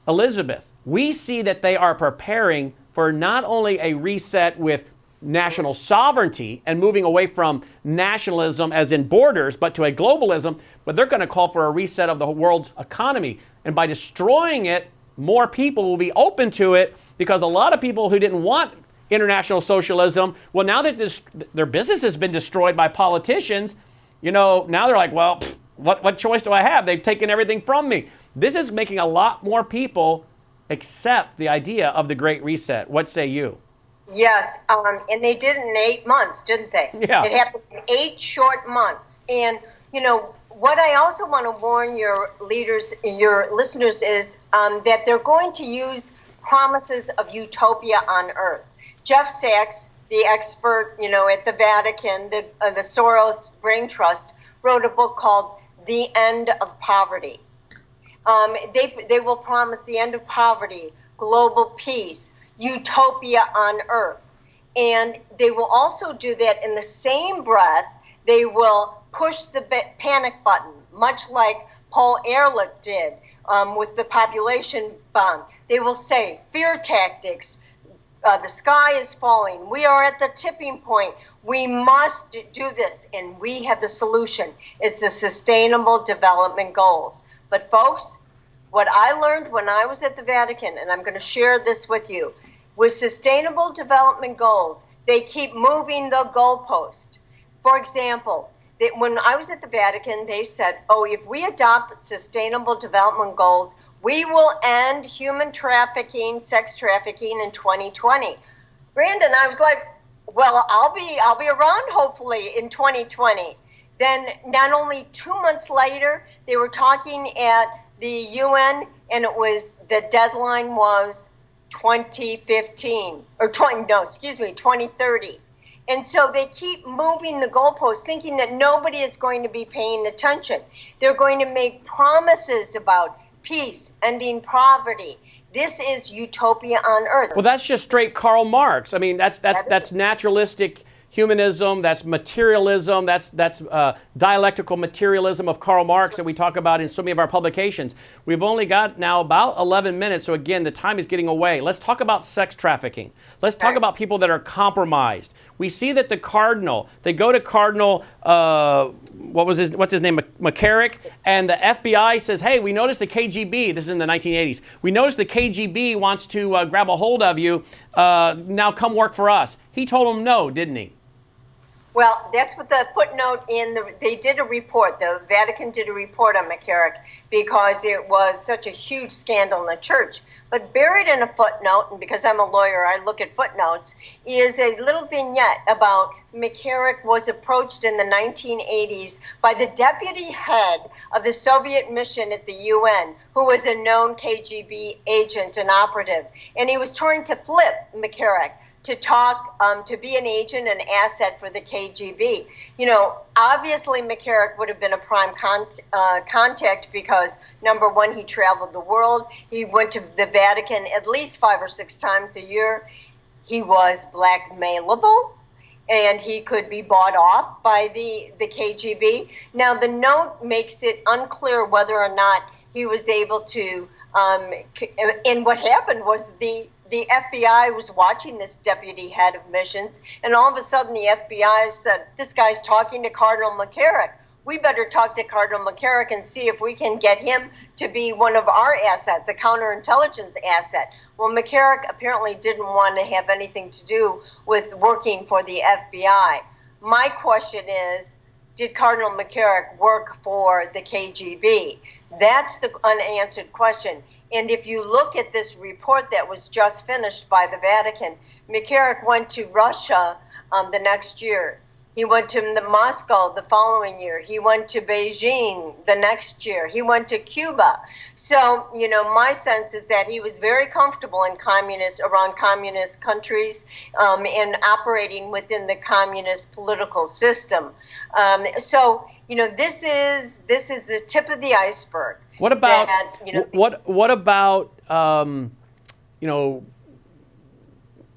Elizabeth, we see that they are preparing for not only a reset with national sovereignty and moving away from nationalism as in borders, but to a globalism, but they're going to call for a reset of the world's economy. And by destroying it, more people will be open to it, because a lot of people who didn't want international socialism, well, now that their business has been destroyed by politicians, now they're like, well, what choice do I have? They've taken everything from me. This is making a lot more people accept the idea of the Great Reset. What say you? Yes, and they did it in 8 months, didn't they? Yeah. It happened in 8 short months. And, what I also want to warn your leaders, your listeners, is that they're going to use promises of utopia on earth. Jeff Sachs, the expert, at the Vatican, the Soros Brain Trust, wrote a book called The End of Poverty. They will promise the end of poverty, global peace, utopia on earth. And they will also do that in the same breath. They will push the panic button, much like Paul Ehrlich did with the population bomb. They will say, fear tactics, the sky is falling, we are at the tipping point, we must do this, and we have the solution. It's the Sustainable Development Goals. But folks, what I learned when I was at the Vatican, and I'm going to share this with you, with Sustainable Development Goals, they keep moving the goalpost. For example, when I was at the Vatican, they said, oh, if we adopt Sustainable Development Goals, we will end human trafficking, sex trafficking in 2020. Brandon, I was like, well, I'll be around hopefully in 2020. Then not only 2 months later, they were talking at the UN, and the deadline was 2015 or 2030. And so they keep moving the goalposts, thinking that nobody is going to be paying attention. They're going to make promises about peace, ending poverty. This is utopia on earth. Well, that's just straight Karl Marx. I mean, that's naturalistic humanism, that's materialism, that's dialectical materialism of Karl Marx that we talk about in so many of our publications. We've only got now about 11 minutes, so again, the time is getting away. Let's talk about sex trafficking. Let's talk about people that are compromised. We see that the Cardinal, they go to Cardinal, what's his name, McCarrick, and the FBI says, hey, we noticed the KGB, this is in the 1980s, we noticed the KGB wants to grab a hold of you, now come work for us. He told him no, didn't he? Well, that's what the footnote they did a report, the Vatican did a report on McCarrick because it was such a huge scandal in the church. But buried in a footnote, and because I'm a lawyer, I look at footnotes, is a little vignette about McCarrick was approached in the 1980s by the deputy head of the Soviet mission at the UN, who was a known KGB agent and operative. And he was trying to flip McCarrick to talk, to be an agent, an asset for the KGB. You know, obviously McCarrick would have been a prime contact because, number one, he traveled the world. He went to the Vatican at least 5 or 6 times a year. He was blackmailable, and he could be bought off by the KGB. Now, the note makes it unclear whether or not he was able to, and what happened was the FBI was watching this deputy head of missions, and all of a sudden the FBI said, this guy's talking to Cardinal McCarrick. We better talk to Cardinal McCarrick and see if we can get him to be one of our assets, a counterintelligence asset. Well, McCarrick apparently didn't want to have anything to do with working for the FBI. My question is, did Cardinal McCarrick work for the KGB? That's the unanswered question. And if you look at this report that was just finished by the Vatican, McCarrick went to Russia the next year. He went to Moscow the following year. He went to Beijing the next year. He went to Cuba. So, you know, my sense is that he was very comfortable in around communist countries and operating within the communist political system. So, you know, this is the tip of the iceberg. What about what about you know,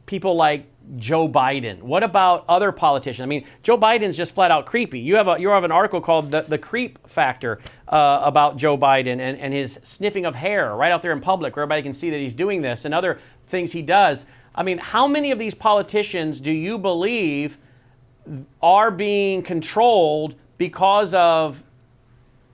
people like Joe Biden? What about other politicians? I mean, Joe Biden's just flat out creepy. You have an article called the Creep Factor about Joe Biden and his sniffing of hair right out there in public where everybody can see that he's doing this and other things he does. I mean, how many of these politicians do you believe are being controlled because of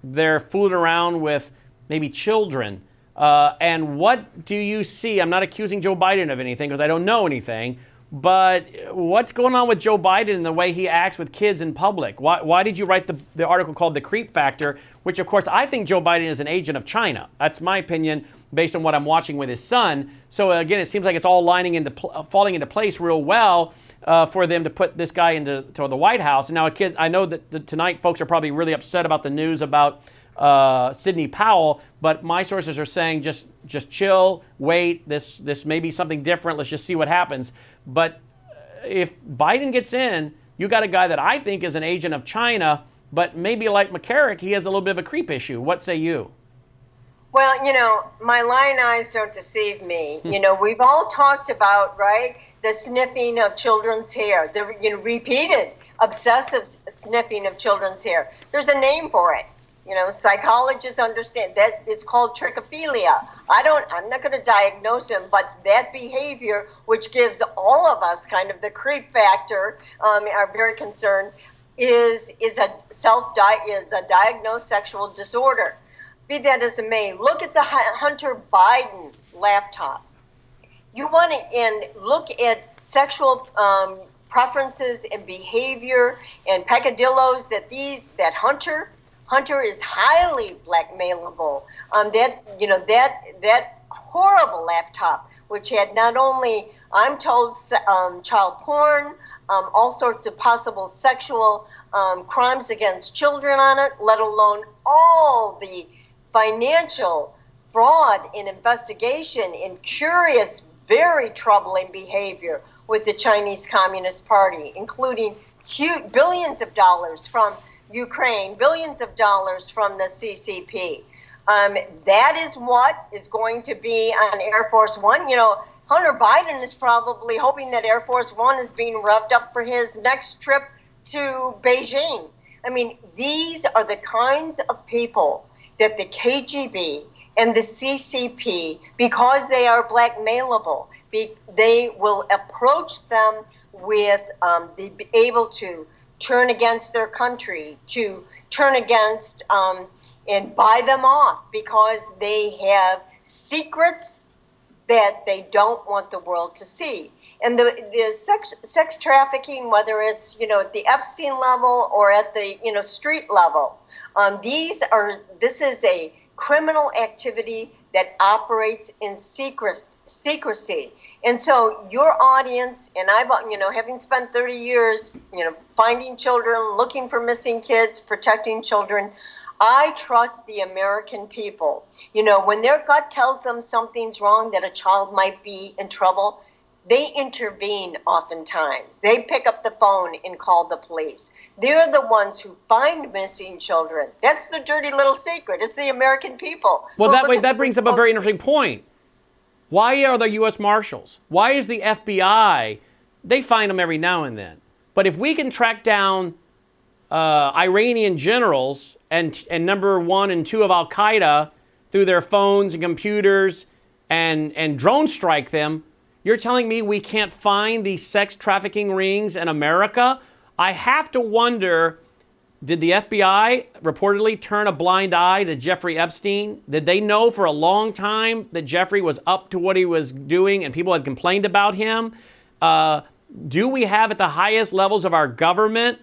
their fooling around with maybe children? And what do you see? I'm not accusing Joe Biden of anything because I don't know anything, but what's going on with Joe Biden and the way he acts with kids in public? Why did you write the article called The Creep Factor, which of course I think Joe Biden is an agent of China. That's my opinion based on what I'm watching with his son. So again, it seems like it's all falling into place real well for them to put this guy into the White House. And now I know that tonight folks are probably really upset about the news about Sidney Powell, but my sources are saying just chill, wait, this may be something different, let's just see what happens. But if Biden gets in, you got a guy that I think is an agent of China, but maybe like McCarrick, he has a little bit of a creep issue. What say you? Well, my lion eyes don't deceive me. We've all talked about, right, the sniffing of children's hair, the repeated obsessive sniffing of children's hair. There's a name for it. Psychologists understand that it's called trichophilia. I'm not going to diagnose him, but that behavior, which gives all of us kind of the creep factor, are very concerned, is a diagnosed sexual disorder. Be that as it may, look at the Hunter Biden laptop. You want to look at sexual preferences and behavior and peccadillos that Hunter is highly blackmailable. That horrible laptop, which had not only, I'm told, child porn, all sorts of possible sexual crimes against children on it, let alone all the financial fraud in investigation in curious, very troubling behavior with the Chinese Communist Party, including huge billions of dollars from Ukraine, billions of dollars from the CCP. That is what is going to be on Air Force One. Hunter Biden is probably hoping that Air Force One is being revved up for his next trip to Beijing. I mean, these are the kinds of people that the KGB and the CCP, because they are blackmailable, they will approach them with be able to turn against their country, to turn against and buy them off because they have secrets that they don't want the world to see. And the sex trafficking, whether it's at the Epstein level or at the street level, this is a criminal activity that operates in secrecy. And so your audience, and I've, having spent 30 years, finding children, looking for missing kids, protecting children, I trust the American people. When their gut tells them something's wrong, that a child might be in trouble, they intervene oftentimes. They pick up the phone and call the police. They're the ones who find missing children. That's the dirty little secret. It's the American people. Well, that brings up a very interesting point. Why are the U.S. Marshals? Why is the FBI? They find them every now and then. But if we can track down Iranian generals and number 1 and 2 of Al-Qaeda through their phones and computers and drone strike them, you're telling me we can't find these sex trafficking rings in America? I have to wonder, did the FBI reportedly turn a blind eye to Jeffrey Epstein? Did they know for a long time that Jeffrey was up to what he was doing and people had complained about him? Do we have at the highest levels of our government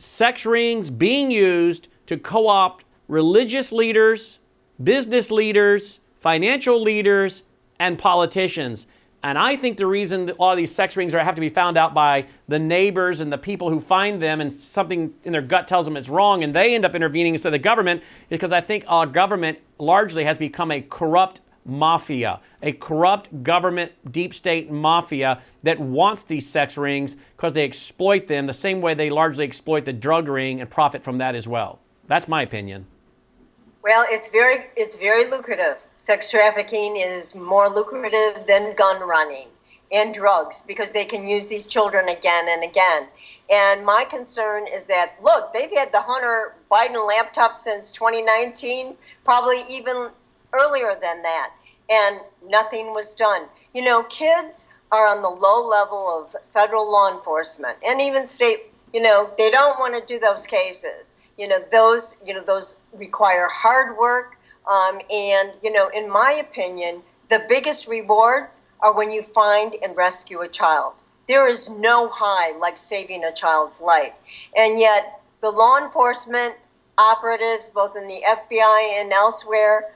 sex rings being used to co-opt religious leaders, business leaders, financial leaders, and politicians? And I think the reason that all of these sex rings have to be found out by the neighbors and the people who find them and something in their gut tells them it's wrong and they end up intervening instead of the government is because I think our government largely has become a corrupt mafia, a corrupt government deep state mafia that wants these sex rings because they exploit them the same way they largely exploit the drug ring and profit from that as well. That's my opinion. Well, it's very lucrative. Sex trafficking is more lucrative than gun running and drugs because they can use these children again and again. And my concern is that, look, they've had the Hunter Biden laptop since 2019, probably even earlier than that, and nothing was done. Kids are on the low level of federal law enforcement and even state, they don't want to do those cases. Those require hard work. And in my opinion, the biggest rewards are when you find and rescue a child. There is no high like saving a child's life. And yet the law enforcement operatives, both in the FBI and elsewhere,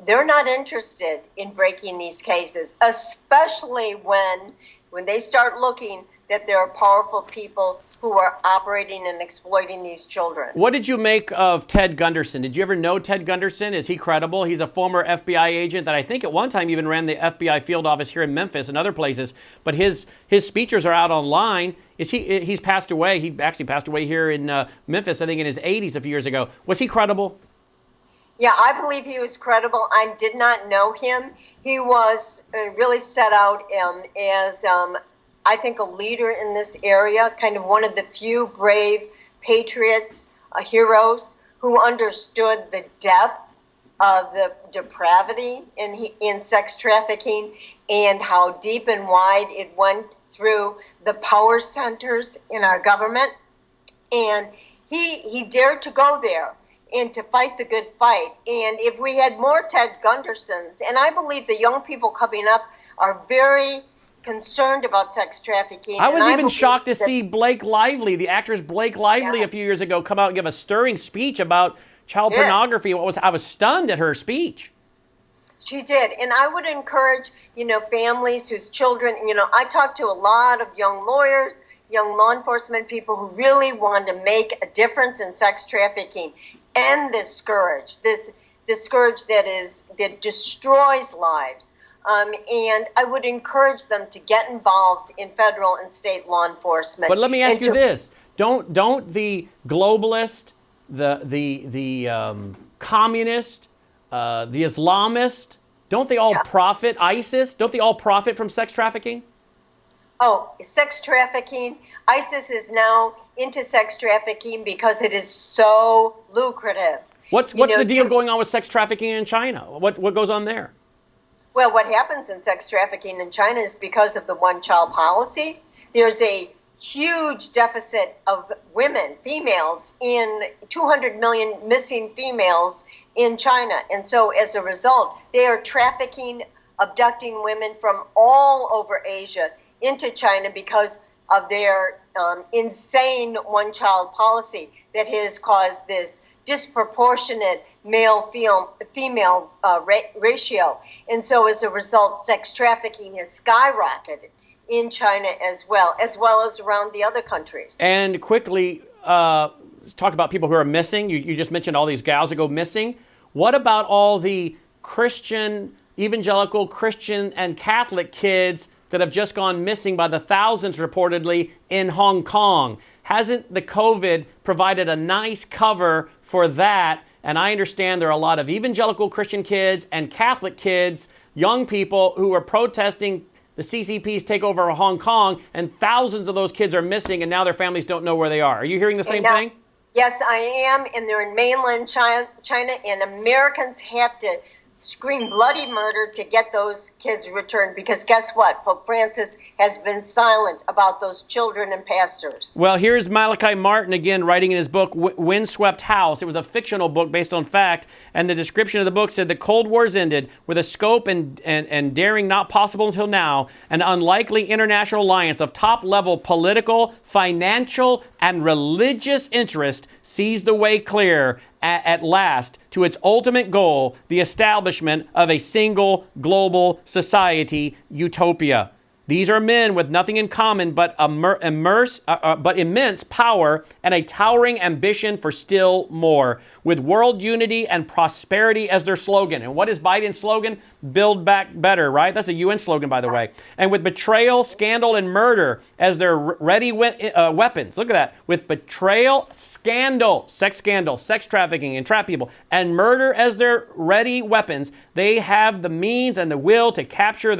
they're not interested in breaking these cases, especially when they start looking that there are powerful people who are operating and exploiting these children. What did you make of Ted Gunderson? Did you ever know Ted Gunderson? Is he credible? He's a former FBI agent that I think at one time even ran the FBI field office here in Memphis and other places. But his speeches are out online. He's passed away. He actually passed away here in Memphis, I think in his 80s a few years ago. Was he credible? Yeah, I believe he was credible. I did not know him. He was really set out as, I think, a leader in this area, kind of one of the few brave patriots, heroes who understood the depth of the depravity in sex trafficking and how deep and wide it went through the power centers in our government. And he dared to go there and to fight the good fight. And if we had more Ted Gundersons, and I believe the young people coming up are very concerned about sex trafficking. I was even shocked to see Blake Lively, the actress Blake Lively, a few years ago, come out and give a stirring speech about child pornography. I was stunned at her speech. She did. And I would encourage, families whose children, I talk to a lot of young lawyers, young law enforcement people who really want to make a difference in sex trafficking. End this scourge, this scourge that destroys lives. And I would encourage them to get involved in federal and state law enforcement. But let me ask you this: Don't the globalist, the communist, the Islamist, don't they all profit? ISIS, don't they all profit from sex trafficking? Oh, sex trafficking. ISIS is now into sex trafficking because it is so lucrative. What's the deal going on with sex trafficking in China? What goes on there? Well, what happens in sex trafficking in China is because of the one-child policy. There's a huge deficit of women, females, in 200 million missing females in China. And so as a result, they are trafficking, abducting women from all over Asia into China because of their insane one-child policy that has caused this disproportionate male-female ratio. And so as a result, sex trafficking has skyrocketed in China as well as around the other countries. And quickly, talk about people who are missing. You just mentioned all these gals that go missing. What about all the Christian, evangelical, Christian, and Catholic kids that have just gone missing by the thousands reportedly in Hong Kong? Hasn't the COVID provided a nice cover for that? And I understand there are a lot of evangelical Christian kids and Catholic kids, young people who are protesting the CCP's takeover of Hong Kong, and thousands of those kids are missing, and now their families don't know where they are. Are you hearing the same thing? Yes, I am, and they're in mainland China, and Americans have to scream bloody murder to get those kids returned, because guess what? Pope Francis has been silent about those children and pastors. Well, here's Malachi Martin again writing in his book, Windswept House. It was a fictional book based on fact, and the description of the book said the Cold War's ended with a scope and daring not possible until now, an unlikely international alliance of top-level political, financial, and religious interest sees the way clear at last to its ultimate goal, the establishment of a single global society utopia. These are men with nothing in common but immense power and a towering ambition for still more, with world unity and prosperity as their slogan. And what is Biden's slogan? Build back better, right? That's a UN slogan, by the way. And with betrayal, scandal, and murder as their ready weapons. Look at that. With betrayal, scandal, sex trafficking, and trap people, and murder as their ready weapons, they have the means and the will to capture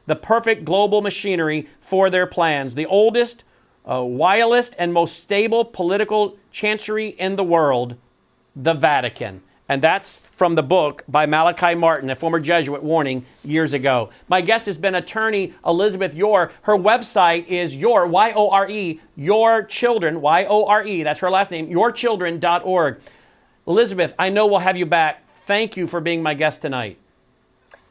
the perfect global machinery for their plans. The oldest, wildest, and most stable political chancery in the world, the Vatican. And that's from the book by Malachi Martin, a former Jesuit, warning years ago. My guest has been attorney Elizabeth Yore. Her website is Yore, Y-O-R-E, Your Children, Y-O-R-E, that's her last name, yourchildren.org. Elizabeth, I know we'll have you back. Thank you for being my guest tonight.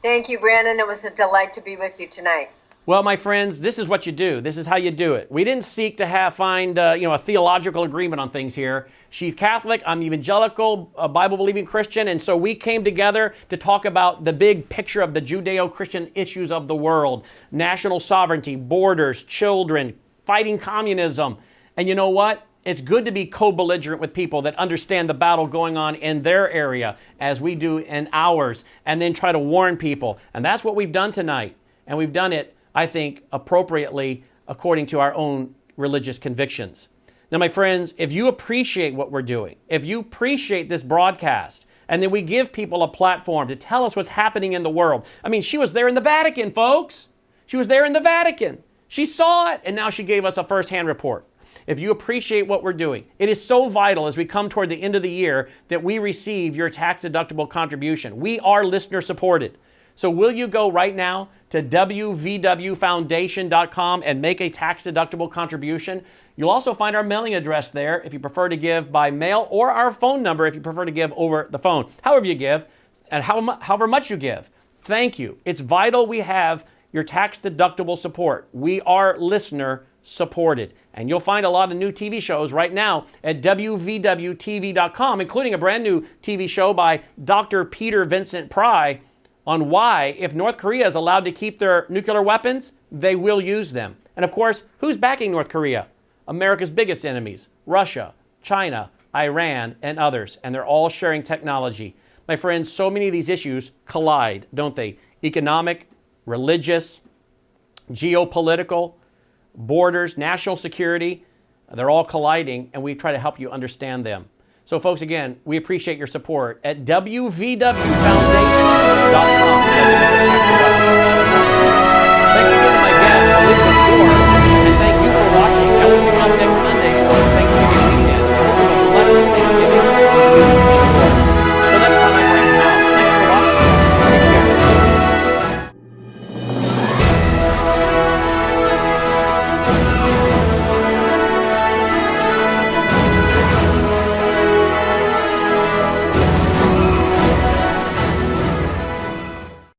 Thank you, Brandon. It was a delight to be with you tonight. Well, my friends, this is what you do. This is how you do it. We didn't seek to find a theological agreement on things here. She's Catholic, I'm evangelical, a Bible-believing Christian, and so we came together to talk about the big picture of the Judeo-Christian issues of the world. National sovereignty, borders, children, fighting communism. And you know what? It's good to be co-belligerent with people that understand the battle going on in their area as we do in ours, and then try to warn people. And that's what we've done tonight. And we've done it, I think, appropriately according to our own religious convictions. Now, my friends, if you appreciate what we're doing, if you appreciate this broadcast, And then we give people a platform to tell us what's happening in the world. I mean, she was there in the Vatican, folks. She was there in the Vatican. She saw it, and now she gave us a firsthand report. If you appreciate what we're doing, it is so vital as we come toward the end of the year that we receive your tax-deductible contribution. We are listener-supported. So will you go right now to WVWfoundation.com and make a tax-deductible contribution? You'll also find our mailing address there if you prefer to give by mail, or our phone number if you prefer to give over the phone. However you give and however much you give, thank you. It's vital we have your tax-deductible support. We are listener-supported. And you'll find a lot of new TV shows right now at WVWTV.com, including a brand new TV show by Dr. Peter Vincent Pry on why, if North Korea is allowed to keep their nuclear weapons, they will use them. And of course, who's backing North Korea? America's biggest enemies, Russia, China, Iran, and others. And they're all sharing technology. My friends, so many of these issues collide, don't they? Economic, religious, geopolitical, borders, national security, they're all colliding, and we try to help you understand them. So folks, again, we appreciate your support at WVWfoundation.com. Thanks again to my guest, Elizabeth Yoreon.